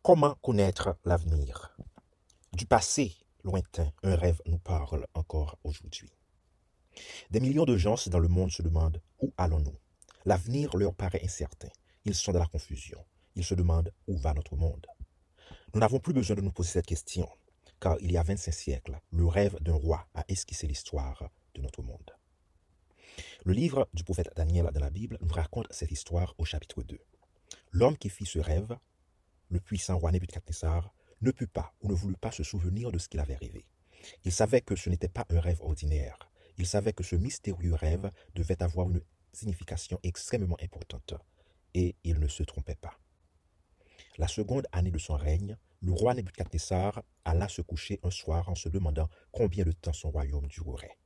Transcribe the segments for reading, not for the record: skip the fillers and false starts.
Comment connaître l'avenir? Du passé lointain, un rêve nous parle encore aujourd'hui. Des millions de gens dans le monde se demandent où allons-nous? L'avenir leur paraît incertain. Ils sont dans la confusion. Ils se demandent où va notre monde. Nous n'avons plus besoin de nous poser cette question, car il y a 25 siècles, le rêve d'un roi a esquissé l'histoire de notre monde. Le livre du prophète Daniel dans la Bible nous raconte cette histoire au chapitre 2. L'homme qui fit ce rêve, le puissant roi Nebuchadnezzar, ne put pas ou ne voulut pas se souvenir de ce qu'il avait rêvé. Il savait que ce n'était pas un rêve ordinaire. Il savait que ce mystérieux rêve devait avoir une signification extrêmement importante. Et il ne se trompait pas. La seconde année de son règne, le roi Nebuchadnezzar alla se coucher un soir en se demandant combien de temps son royaume durerait.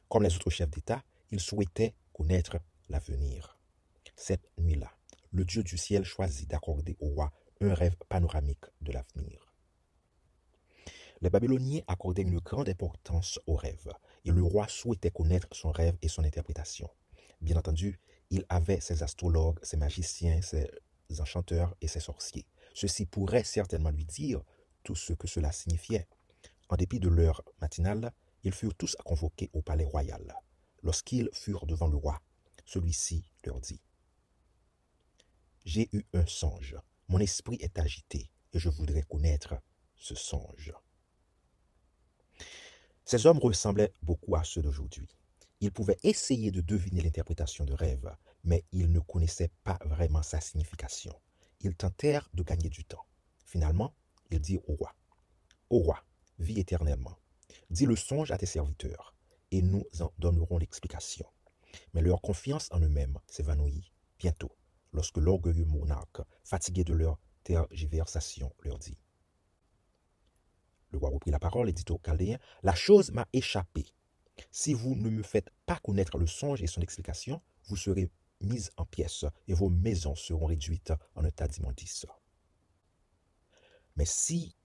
Comme les autres chefs d'État, il souhaitait connaître l'avenir. Cette nuit-là, le Dieu du ciel choisit d'accorder au roi un rêve panoramique de l'avenir. Les Babyloniens accordaient une grande importance au rêve, et le roi souhaitait connaître son rêve et son interprétation. Bien entendu, il avait ses astrologues, ses magiciens, ses enchanteurs et ses sorciers. Ceux-ci pourraient certainement lui dire tout ce que cela signifiait. En dépit de l'heure matinale, ils furent tous convoqués au palais royal. Lorsqu'ils furent devant le roi, celui-ci leur dit: « J'ai eu un songe. Mon esprit est agité et je voudrais connaître ce songe. » Ces hommes ressemblaient beaucoup à ceux d'aujourd'hui. Ils pouvaient essayer de deviner l'interprétation de rêve, mais ils ne connaissaient pas vraiment sa signification. Ils tentèrent de gagner du temps. Finalement, ils dirent au roi: « Ô roi, vis éternellement. Dis le songe à tes serviteurs, et nous en donnerons l'explication. » Mais leur confiance en eux-mêmes s'évanouit bientôt, lorsque l'orgueilleux monarque, fatigué de leur tergiversation, leur dit. Le roi reprit la parole et dit aux Chaldéens: « La chose m'a échappé. Si vous ne me faites pas connaître le songe et son explication, vous serez mis en pièces et vos maisons seront réduites en un tas d'immondices. Mais si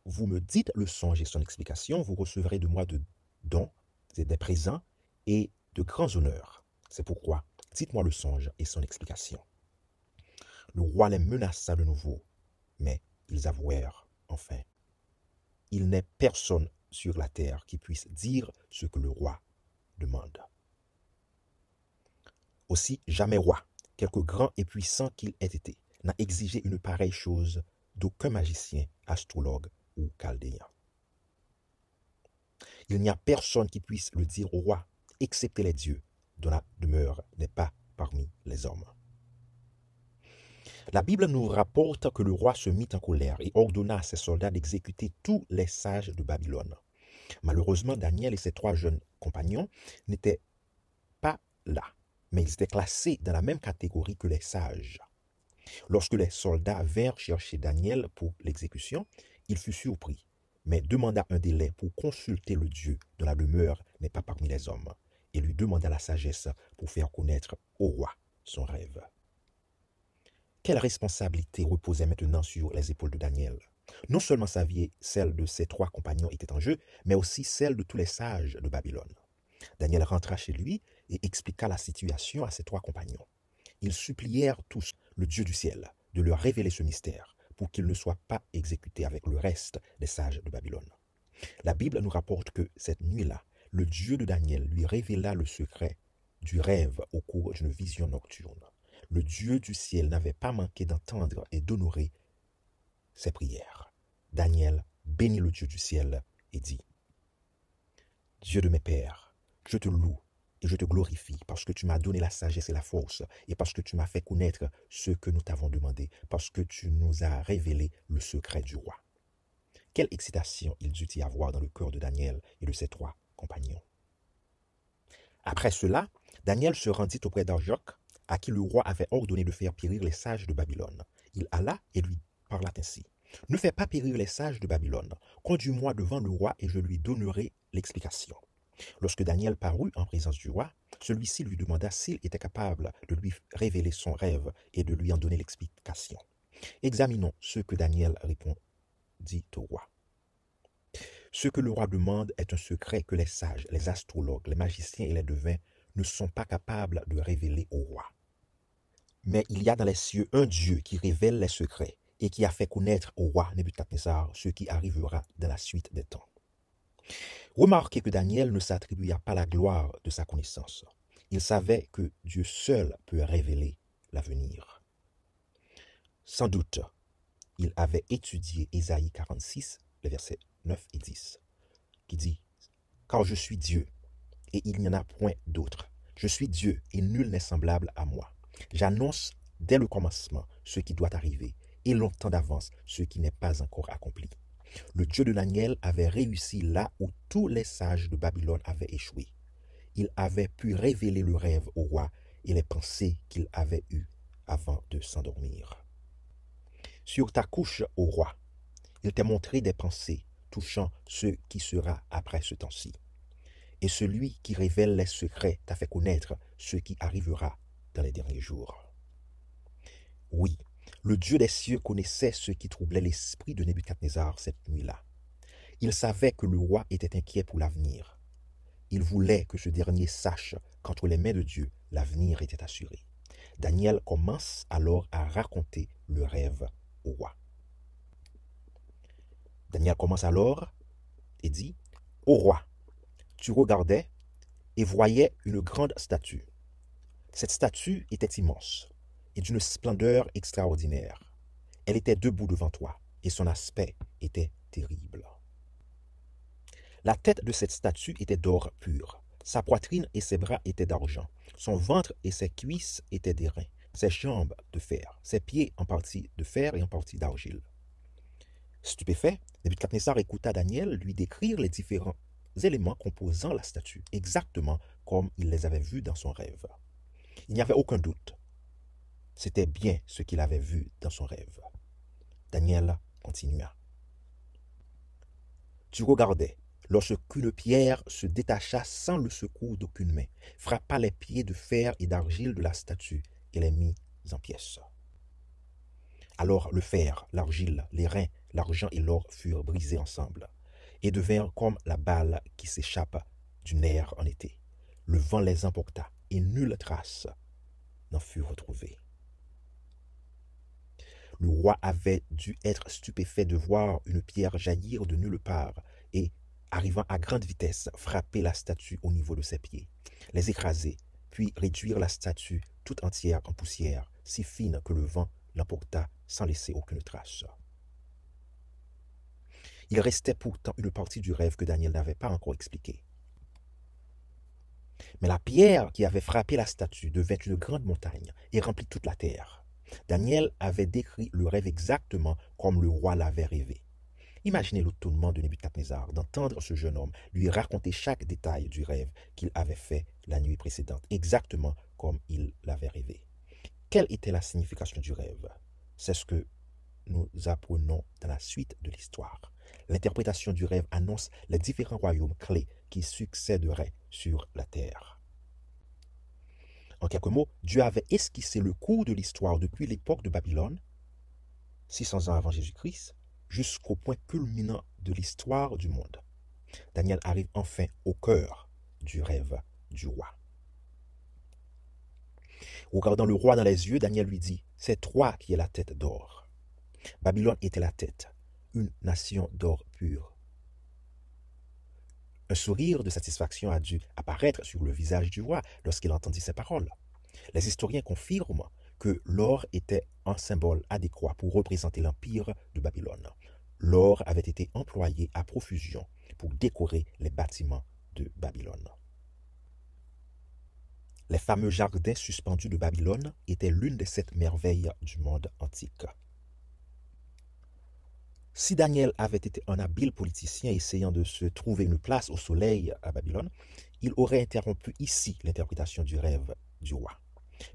vous me dites le songe et son explication, vous recevrez de moi de dons, des présents et de grands honneurs. C'est pourquoi, dites-moi le songe et son explication. » Le roi les menaça de nouveau, mais ils avouèrent enfin. Il n'est personne sur la terre qui puisse dire ce que le roi demande. Aussi, jamais roi, quelque grand et puissant qu'il ait été, n'a exigé une pareille chose d'aucun magicien, astrologue ou chaldéen. Il n'y a personne qui puisse le dire au roi, excepté les dieux, dont la demeure n'est pas parmi les hommes. La Bible nous rapporte que le roi se mit en colère et ordonna à ses soldats d'exécuter tous les sages de Babylone. Malheureusement, Daniel et ses 3 jeunes compagnons n'étaient pas là, mais ils étaient classés dans la même catégorie que les sages. Lorsque les soldats vinrent chercher Daniel pour l'exécution, il fut surpris, mais demanda un délai pour consulter le Dieu dont la demeure n'est pas parmi les hommes, et lui demanda la sagesse pour faire connaître au roi son rêve. Quelle responsabilité reposait maintenant sur les épaules de Daniel? Non seulement sa vie et celle de ses 3 compagnons étaient en jeu, mais aussi celle de tous les sages de Babylone. Daniel rentra chez lui et expliqua la situation à ses 3 compagnons. Ils supplièrent tous le Dieu du ciel de leur révéler ce mystère pour qu'il ne soit pas exécuté avec le reste des sages de Babylone. La Bible nous rapporte que cette nuit-là, le Dieu de Daniel lui révéla le secret du rêve au cours d'une vision nocturne. Le Dieu du ciel n'avait pas manqué d'entendre et d'honorer ses prières. Daniel bénit le Dieu du ciel et dit: « Dieu de mes pères, je te loue et je te glorifie parce que tu m'as donné la sagesse et la force et parce que tu m'as fait connaître ce que nous t'avons demandé, parce que tu nous as révélé le secret du roi. » Quelle excitation il dut y avoir dans le cœur de Daniel et de ses 3 compagnons. Après cela, Daniel se rendit auprès d'Arioc, à qui le roi avait ordonné de faire périr les sages de Babylone. Il alla et lui parla ainsi: « Ne fais pas périr les sages de Babylone. Conduis-moi devant le roi et je lui donnerai l'explication. » Lorsque Daniel parut en présence du roi, celui-ci lui demanda s'il était capable de lui révéler son rêve et de lui en donner l'explication. Examinons ce que Daniel répondit au roi. Ce que le roi demande est un secret que les sages, les astrologues, les magiciens et les devins ne sont pas capables de révéler au roi. Mais il y a dans les cieux un Dieu qui révèle les secrets, et qui a fait connaître au roi Nebuchadnezzar ce qui arrivera dans la suite des temps. Remarquez que Daniel ne s'attribua pas la gloire de sa connaissance. Il savait que Dieu seul peut révéler l'avenir. Sans doute, il avait étudié Ésaïe 46, les versets 9 et 10, qui dit « Car je suis Dieu, et il n'y en a point d'autre. Je suis Dieu, et nul n'est semblable à moi. J'annonce dès le commencement ce qui doit arriver, et longtemps d'avance ce qui n'est pas encore accompli. » Le Dieu de Daniel avait réussi là où tous les sages de Babylone avaient échoué. Il avait pu révéler le rêve au roi et les pensées qu'il avait eues avant de s'endormir. Sur ta couche, ô roi, il t'a montré des pensées touchant ce qui sera après ce temps-ci. Et celui qui révèle les secrets t'a fait connaître ce qui arrivera dans les derniers jours. Oui, le Dieu des cieux connaissait ce qui troublait l'esprit de Nebuchadnezzar cette nuit-là. Il savait que le roi était inquiet pour l'avenir. Il voulait que ce dernier sache qu'entre les mains de Dieu, l'avenir était assuré. Daniel commence alors à raconter le rêve au roi. Daniel commence alors et dit « Ô roi, tu regardais et voyais une grande statue. Cette statue était immense et d'une splendeur extraordinaire. Elle était debout devant toi et son aspect était terrible. La tête de cette statue était d'or pur. Sa poitrine et ses bras étaient d'argent. Son ventre et ses cuisses étaient d'airain. Ses jambes de fer. Ses pieds en partie de fer et en partie d'argile. Stupéfait, Nebuchadnezzar écouta Daniel lui décrire les différents éléments composant la statue, exactement comme il les avait vus dans son rêve. Il n'y avait aucun doute. C'était bien ce qu'il avait vu dans son rêve. Daniel continua. Tu regardais, lorsqu'une pierre se détacha sans le secours d'aucune main, frappa les pieds de fer et d'argile de la statue et les mit en pièces. Alors le fer, l'argile, les reins, l'argent et l'or furent brisés ensemble et devinrent comme la balle qui s'échappe du nerf en été. Le vent les emporta et nulle trace n'en fut retrouvée. Le roi avait dû être stupéfait de voir une pierre jaillir de nulle part et, arrivant à grande vitesse, frapper la statue au niveau de ses pieds, les écraser, puis réduire la statue tout entière en poussière, si fine que le vent l'emporta sans laisser aucune trace. Il restait pourtant une partie du rêve que Daniel n'avait pas encore expliquée. Mais la pierre qui avait frappé la statue devait une grande montagne et remplit toute la terre. Daniel avait décrit le rêve exactement comme le roi l'avait rêvé. Imaginez l'étonnement de Nebuchadnezzar d'entendre ce jeune homme lui raconter chaque détail du rêve qu'il avait fait la nuit précédente, exactement comme il l'avait rêvé. Quelle était la signification du rêve? C'est ce que nous apprenons dans la suite de l'histoire. L'interprétation du rêve annonce les différents royaumes clés qui succéderaient sur la terre. En quelques mots, Dieu avait esquissé le cours de l'histoire depuis l'époque de Babylone, 600 ans avant Jésus-Christ, jusqu'au point culminant de l'histoire du monde. Daniel arrive enfin au cœur du rêve du roi. Regardant le roi dans les yeux, Daniel lui dit, « C'est toi qui es la tête d'or. » Babylone était la tête, une nation d'or pur. Un sourire de satisfaction a dû apparaître sur le visage du roi lorsqu'il entendit ces paroles. Les historiens confirment que l'or était un symbole adéquat pour représenter l'empire de Babylone. L'or avait été employé à profusion pour décorer les bâtiments de Babylone. Les fameux jardins suspendus de Babylone étaient l'une des 7 merveilles du monde antique. Si Daniel avait été un habile politicien essayant de se trouver une place au soleil à Babylone, il aurait interrompu ici l'interprétation du rêve du roi.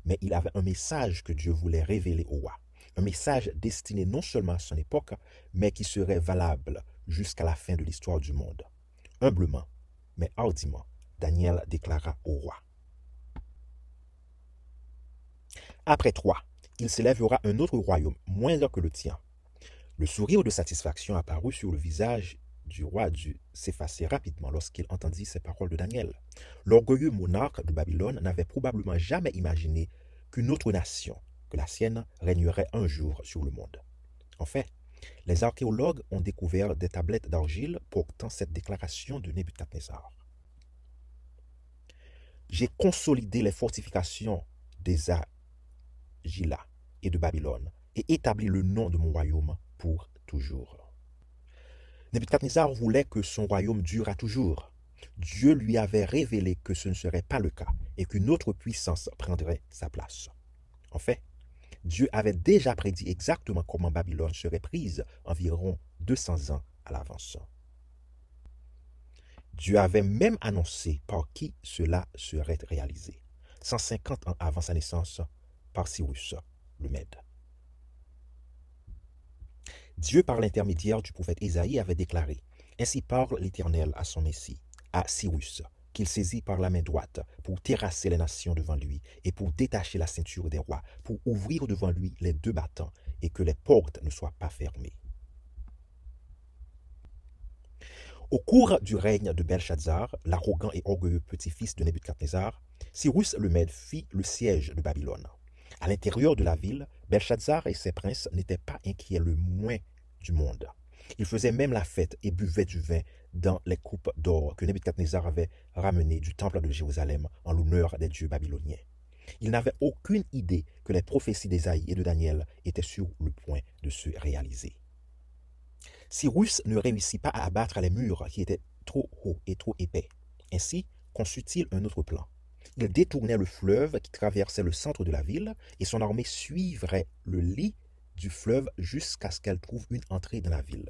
Mais il avait un message que Dieu voulait révéler au roi. Un message destiné non seulement à son époque, mais qui serait valable jusqu'à la fin de l'histoire du monde. Humblement, mais hardiment, Daniel déclara au roi. Après toi, il s'élèvera un autre royaume, moindre que le tien. Le sourire de satisfaction apparut sur le visage du roi dut s'effacer rapidement lorsqu'il entendit ces paroles de Daniel. L'orgueilleux monarque de Babylone n'avait probablement jamais imaginé qu'une autre nation que la sienne régnerait un jour sur le monde. En fait, les archéologues ont découvert des tablettes d'argile portant cette déclaration de Nebuchadnezzar. J'ai consolidé les fortifications des Agila et de Babylone et établi le nom de mon royaume pour toujours. Nebuchadnezzar voulait que son royaume durât toujours. Dieu lui avait révélé que ce ne serait pas le cas et qu'une autre puissance prendrait sa place. En fait, Dieu avait déjà prédit exactement comment Babylone serait prise environ 200 ans à l'avance. Dieu avait même annoncé par qui cela serait réalisé, 150 ans avant sa naissance, par Cyrus, le Mède. Dieu, par l'intermédiaire du prophète Ésaïe, avait déclaré « Ainsi parle l'Éternel à son Messie, à Cyrus, qu'il saisit par la main droite pour terrasser les nations devant lui et pour détacher la ceinture des rois, pour ouvrir devant lui les deux battants et que les portes ne soient pas fermées. » Au cours du règne de Belshazzar, l'arrogant et orgueilleux petit-fils de Nebuchadnezzar, Cyrus le Mède fit le siège de Babylone. À l'intérieur de la ville, Belshazzar et ses princes n'étaient pas inquiets le moins du monde. Ils faisaient même la fête et buvaient du vin dans les coupes d'or que Nebuchadnezzar avait ramenées du temple de Jérusalem en l'honneur des dieux babyloniens. Ils n'avaient aucune idée que les prophéties d'Ésaïe et de Daniel étaient sur le point de se réaliser. Cyrus ne réussit pas à abattre les murs qui étaient trop hauts et trop épais. Ainsi conçut-il un autre plan. Il détournait le fleuve qui traversait le centre de la ville et son armée suivrait le lit du fleuve jusqu'à ce qu'elle trouve une entrée dans la ville.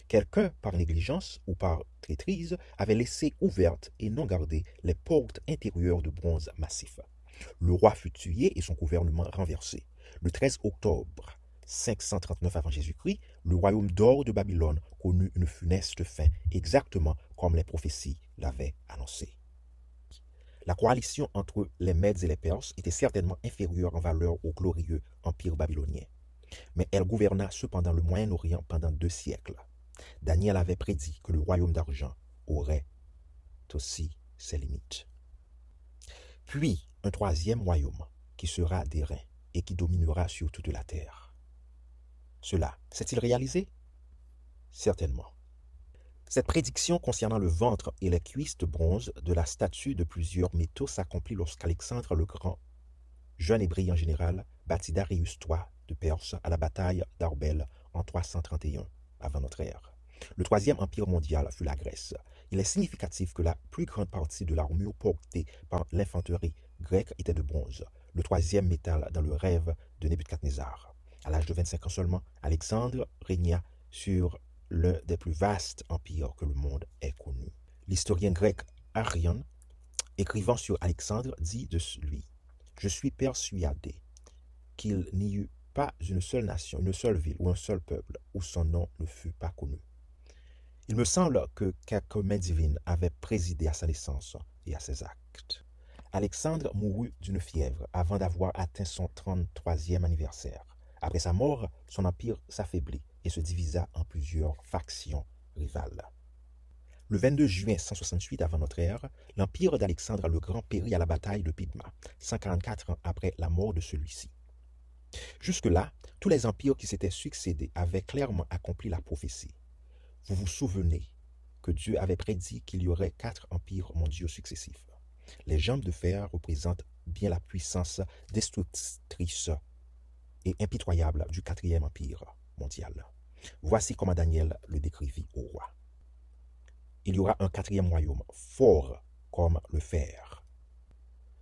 Quelqu'un, par négligence ou par traîtrise, avait laissé ouvertes et non gardées les portes intérieures de bronze massif. Le roi fut tué et son gouvernement renversé. Le 13 octobre 539 avant Jésus-Christ, le royaume d'or de Babylone connut une funeste fin, exactement comme les prophéties l'avaient annoncé. La coalition entre les Mèdes et les Perses était certainement inférieure en valeur au glorieux empire babylonien. Mais elle gouverna cependant le Moyen-Orient pendant 2 siècles. Daniel avait prédit que le royaume d'argent aurait aussi ses limites. Puis un 3e royaume qui sera d'airain et qui dominera sur toute la terre. Cela s'est-il réalisé? Certainement. Cette prédiction concernant le ventre et les cuisses de bronze de la statue de plusieurs métaux s'accomplit lorsqu'Alexandre le Grand, jeune et brillant général, battit Darius III de Perse à la bataille d'Arbel en 331 avant notre ère. Le 3e empire mondial fut la Grèce. Il est significatif que la plus grande partie de l'armure portée par l'infanterie grecque était de bronze, le 3e métal dans le rêve de Nebuchadnezzar. À l'âge de 25 ans seulement, Alexandre régna sur l'un des plus vastes empires que le monde ait connu. L'historien grec Arion, écrivant sur Alexandre, dit de lui « Je suis persuadé qu'il n'y eut pas une seule nation, une seule ville ou un seul peuple où son nom ne fut pas connu. Il me semble que quelques mains divines avaient présidé à sa naissance et à ses actes. » Alexandre mourut d'une fièvre avant d'avoir atteint son 33e anniversaire. Après sa mort, son empire s'affaiblit et se divisa en plusieurs factions rivales. Le 22 juin 168 avant notre ère, l'empire d'Alexandre le Grand périt à la bataille de Pydma, 144 ans après la mort de celui-ci. Jusque-là, tous les empires qui s'étaient succédés avaient clairement accompli la prophétie. Vous vous souvenez que Dieu avait prédit qu'il y aurait 4 empires mondiaux successifs. Les jambes de fer représentent bien la puissance destructrice et impitoyable du 4e empire mondial. Voici comment Daniel le décrivit au roi. Il y aura un 4e royaume, fort comme le fer.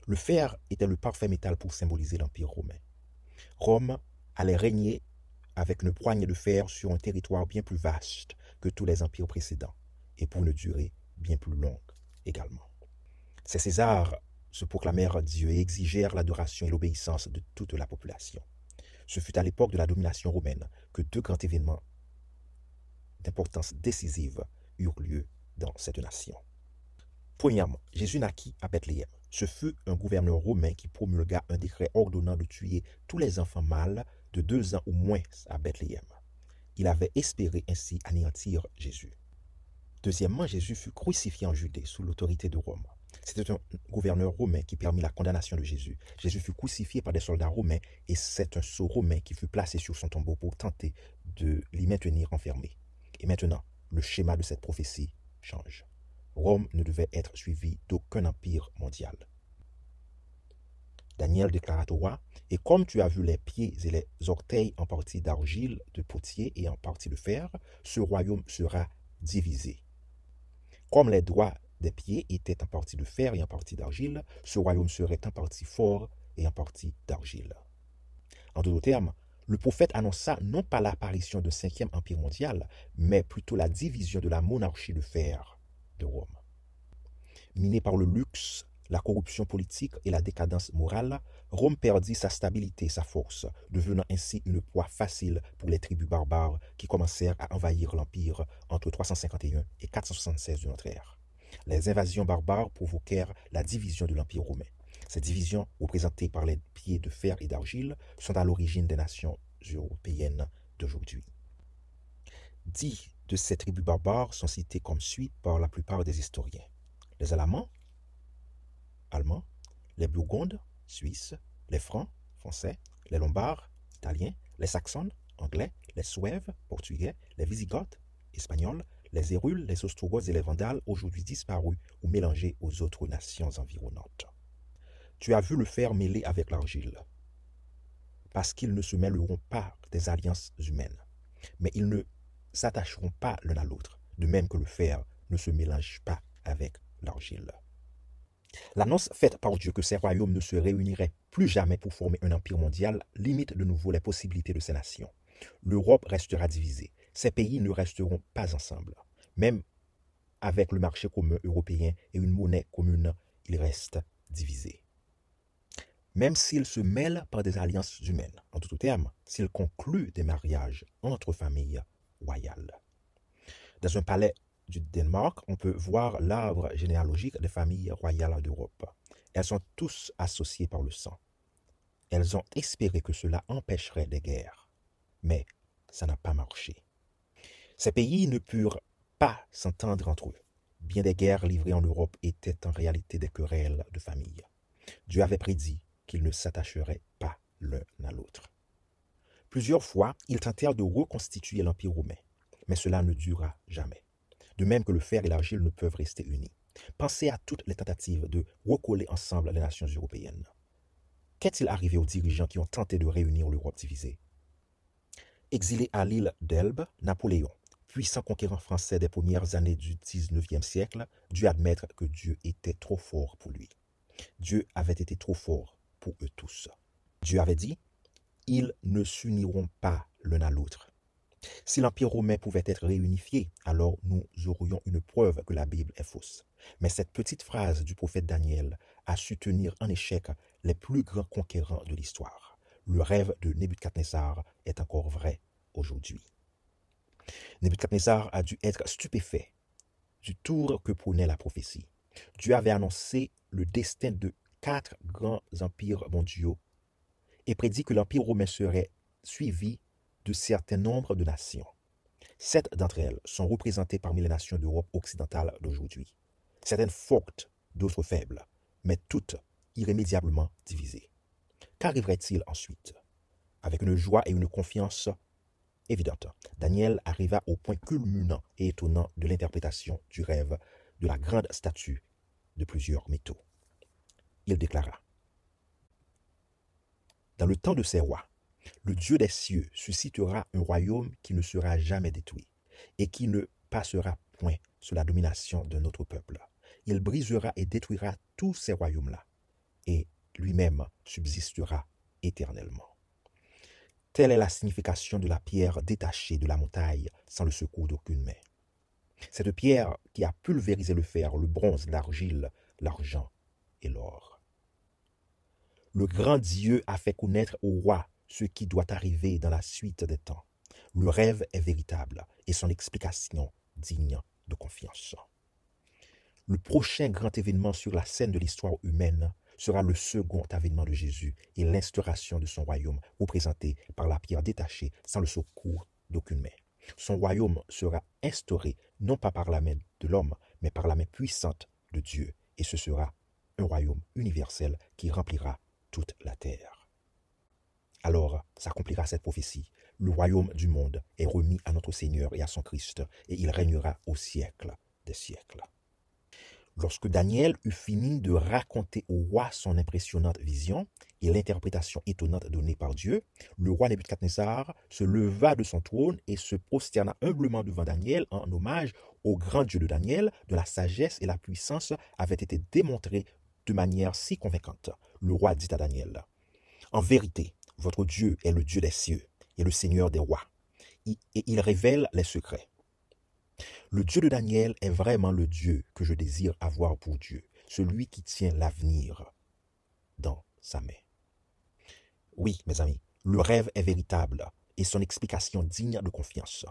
Le fer était le parfait métal pour symboliser l'empire romain. Rome allait régner avec une poignée de fer sur un territoire bien plus vaste que tous les empires précédents et pour une durée bien plus longue également. Ces Césars se proclamèrent Dieu et exigèrent l'adoration et l'obéissance de toute la population. Ce fut à l'époque de la domination romaine que 2 grands événements d'importance décisive eurent lieu dans cette nation. Premièrement, Jésus naquit à Bethléem. Ce fut un gouverneur romain qui promulgua un décret ordonnant de tuer tous les enfants mâles de 2 ans ou moins à Bethléem. Il avait espéré ainsi anéantir Jésus. Deuxièmement, Jésus fut crucifié en Judée sous l'autorité de Rome. C'était un gouverneur romain qui permit la condamnation de Jésus. Jésus fut crucifié par des soldats romains et c'est un sceau romain qui fut placé sur son tombeau pour tenter de l'y maintenir enfermé. Et maintenant, le schéma de cette prophétie change. Rome ne devait être suivie d'aucun empire mondial. Daniel déclara au roi, « Et comme tu as vu les pieds et les orteils en partie d'argile, de potier et en partie de fer, ce royaume sera divisé. Comme les doigts des pieds étaient en partie de fer et en partie d'argile, ce royaume serait en partie fort et en partie d'argile. » En d'autres termes, le prophète annonça non pas l'apparition d'un cinquième empire mondial, mais plutôt la division de la monarchie de fer de Rome. Miné par le luxe, la corruption politique et la décadence morale, Rome perdit sa stabilité et sa force, devenant ainsi une proie facile pour les tribus barbares qui commencèrent à envahir l'Empire entre 351 et 476 de notre ère. Les invasions barbares provoquèrent la division de l'Empire romain. Ces divisions, représentées par les pieds de fer et d'argile, sont à l'origine des nations européennes d'aujourd'hui. 10 de ces tribus barbares sont citées comme suit par la plupart des historiens. Les Alamans, allemands, les Burgondes, suisses, les Francs, français, les Lombards, italiens, les Saxons, anglais, les Souèves, portugais, les Wisigoths, espagnols, les Hérules, les Ostrogoths et les Vandales, aujourd'hui disparus ou mélangés aux autres nations environnantes. Tu as vu le fer mêlé avec l'argile, parce qu'ils ne se mêleront pas des alliances humaines, mais ils ne s'attacheront pas l'un à l'autre, de même que le fer ne se mélange pas avec l'argile. L'annonce faite par Dieu que ces royaumes ne se réuniraient plus jamais pour former un empire mondial limite de nouveau les possibilités de ces nations. L'Europe restera divisée. Ces pays ne resteront pas ensemble. Même avec le marché commun européen et une monnaie commune, ils restent divisés. Même s'ils se mêlent par des alliances humaines, en d'autres termes, s'ils concluent des mariages entre familles royales. Dans un palais du Danemark, on peut voir l'arbre généalogique des familles royales d'Europe. Elles sont tous associées par le sang. Elles ont espéré que cela empêcherait des guerres, mais ça n'a pas marché. Ces pays ne purent pas s'entendre entre eux. Bien des guerres livrées en Europe étaient en réalité des querelles de famille. Dieu avait prédit qu'ils ne s'attacheraient pas l'un à l'autre. Plusieurs fois, ils tentèrent de reconstituer l'Empire romain, mais cela ne dura jamais. De même que le fer et l'argile ne peuvent rester unis. Pensez à toutes les tentatives de recoller ensemble les nations européennes. Qu'est-il arrivé aux dirigeants qui ont tenté de réunir l'Europe divisée? Exilé à l'île d'Elbe, Napoléon, puissant conquérant français des premières années du XIXe siècle, dut admettre que Dieu était trop fort pour lui. Dieu avait été trop fort pour eux tous. Dieu avait dit, « Ils ne s'uniront pas l'un à l'autre. » Si l'Empire romain pouvait être réunifié, alors nous aurions une preuve que la Bible est fausse. Mais cette petite phrase du prophète Daniel a su tenir en échec les plus grands conquérants de l'histoire. Le rêve de Nebuchadnezzar est encore vrai aujourd'hui. Nebuchadnezzar a dû être stupéfait du tour que prenait la prophétie. Dieu avait annoncé le destin de 4 grands empires mondiaux et prédit que l'Empire romain serait suivi de certain nombre de nations. 7 d'entre elles sont représentées parmi les nations d'Europe occidentale d'aujourd'hui. Certaines fortes, d'autres faibles, mais toutes irrémédiablement divisées. Qu'arriverait-il ensuite? Avec une joie et une confiance évidente, Daniel arriva au point culminant et étonnant de l'interprétation du rêve de la grande statue de plusieurs métaux. Il déclara, « Dans le temps de ces rois, le Dieu des cieux suscitera un royaume qui ne sera jamais détruit et qui ne passera point sous la domination d'un autre peuple. Il brisera et détruira tous ces royaumes-là et lui-même subsistera éternellement. » Telle est la signification de la pierre détachée de la montagne sans le secours d'aucune main. Cette pierre qui a pulvérisé le fer, le bronze, l'argile, l'argent et l'or. Le grand Dieu a fait connaître au roi ce qui doit arriver dans la suite des temps. Le rêve est véritable et son explication digne de confiance. Le prochain grand événement sur la scène de l'histoire humaine sera le second avènement de Jésus et l'instauration de son royaume représenté par la pierre détachée sans le secours d'aucune main. Son royaume sera instauré non pas par la main de l'homme, mais par la main puissante de Dieu, et ce sera un royaume universel qui remplira toute la terre. Alors s'accomplira cette prophétie. Le royaume du monde est remis à notre Seigneur et à son Christ, et il régnera au siècle des siècles. Lorsque Daniel eut fini de raconter au roi son impressionnante vision et l'interprétation étonnante donnée par Dieu, le roi Nebuchadnezzar se leva de son trône et se prosterna humblement devant Daniel en hommage au grand Dieu de Daniel, dont la sagesse et la puissance avaient été démontrées de manière si convaincante. Le roi dit à Daniel, « En vérité, votre Dieu est le Dieu des cieux et le Seigneur des rois, et il révèle les secrets. Le Dieu de Daniel est vraiment le Dieu que je désire avoir pour Dieu, celui qui tient l'avenir dans sa main. » Oui, mes amis, le rêve est véritable et son explication digne de confiance.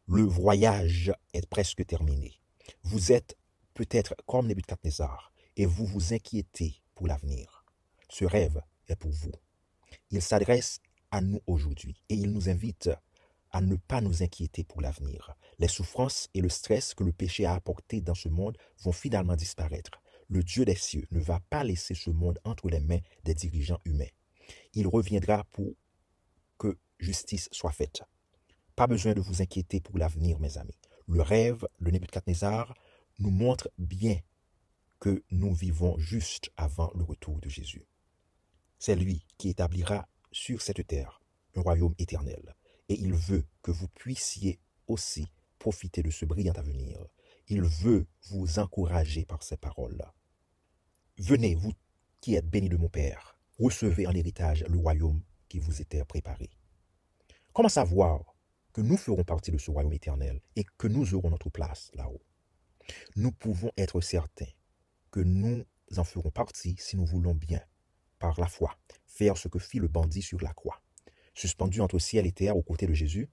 Le voyage est presque terminé. Vous êtes peut-être comme Nebuchadnezzar et vous vous inquiétez pour l'avenir. Ce rêve est pour vous. Il s'adresse à nous aujourd'hui et il nous invite à ne pas nous inquiéter pour l'avenir. Les souffrances et le stress que le péché a apportés dans ce monde vont finalement disparaître. Le Dieu des cieux ne va pas laisser ce monde entre les mains des dirigeants humains. Il reviendra pour que justice soit faite. Pas besoin de vous inquiéter pour l'avenir, mes amis. Le rêve de Nebuchadnezzar nous montre bien que nous vivons juste avant le retour de Jésus. C'est lui qui établira sur cette terre un royaume éternel. Et il veut que vous puissiez aussi profiter de ce brillant avenir. Il veut vous encourager par ces paroles. Venez, vous qui êtes bénis de mon Père, recevez en héritage le royaume qui vous était préparé. Comment savoir que nous ferons partie de ce royaume éternel et que nous aurons notre place là-haut? Nous pouvons être certains que nous en ferons partie si nous voulons bien, par la foi, faire ce que fit le bandit sur la croix. Suspendu entre ciel et terre aux côtés de Jésus,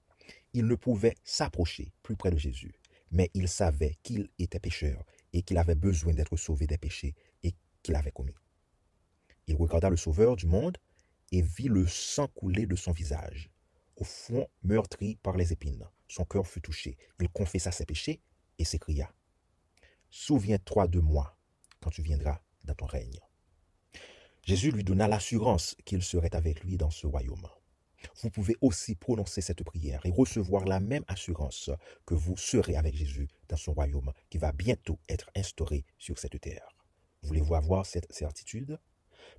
il ne pouvait s'approcher plus près de Jésus, mais il savait qu'il était pécheur et qu'il avait besoin d'être sauvé des péchés et qu'il avait commis. Il regarda le Sauveur du monde et vit le sang couler de son visage. Au front meurtri par les épines, son cœur fut touché. Il confessa ses péchés et s'écria, « Souviens-toi de moi quand tu viendras dans ton règne. » Jésus lui donna l'assurance qu'il serait avec lui dans ce royaume. Vous pouvez aussi prononcer cette prière et recevoir la même assurance que vous serez avec Jésus dans son royaume qui va bientôt être instauré sur cette terre. Voulez-vous avoir cette certitude?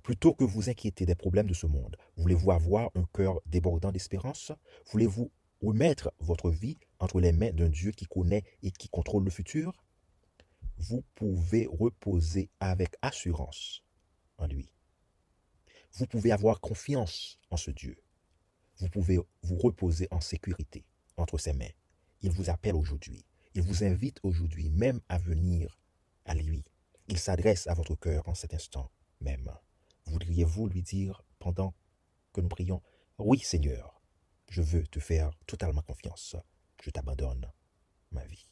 Plutôt que vous inquiéter des problèmes de ce monde, voulez-vous avoir un cœur débordant d'espérance? Voulez-vous remettre votre vie entre les mains d'un Dieu qui connaît et qui contrôle le futur? Vous pouvez reposer avec assurance en lui. Vous pouvez avoir confiance en ce Dieu. Vous pouvez vous reposer en sécurité entre ses mains. Il vous appelle aujourd'hui. Il vous invite aujourd'hui même à venir à lui. Il s'adresse à votre cœur en cet instant même. Voudriez-vous lui dire pendant que nous prions, « Oui Seigneur, je veux te faire totalement confiance. Je t'abandonne ma vie. »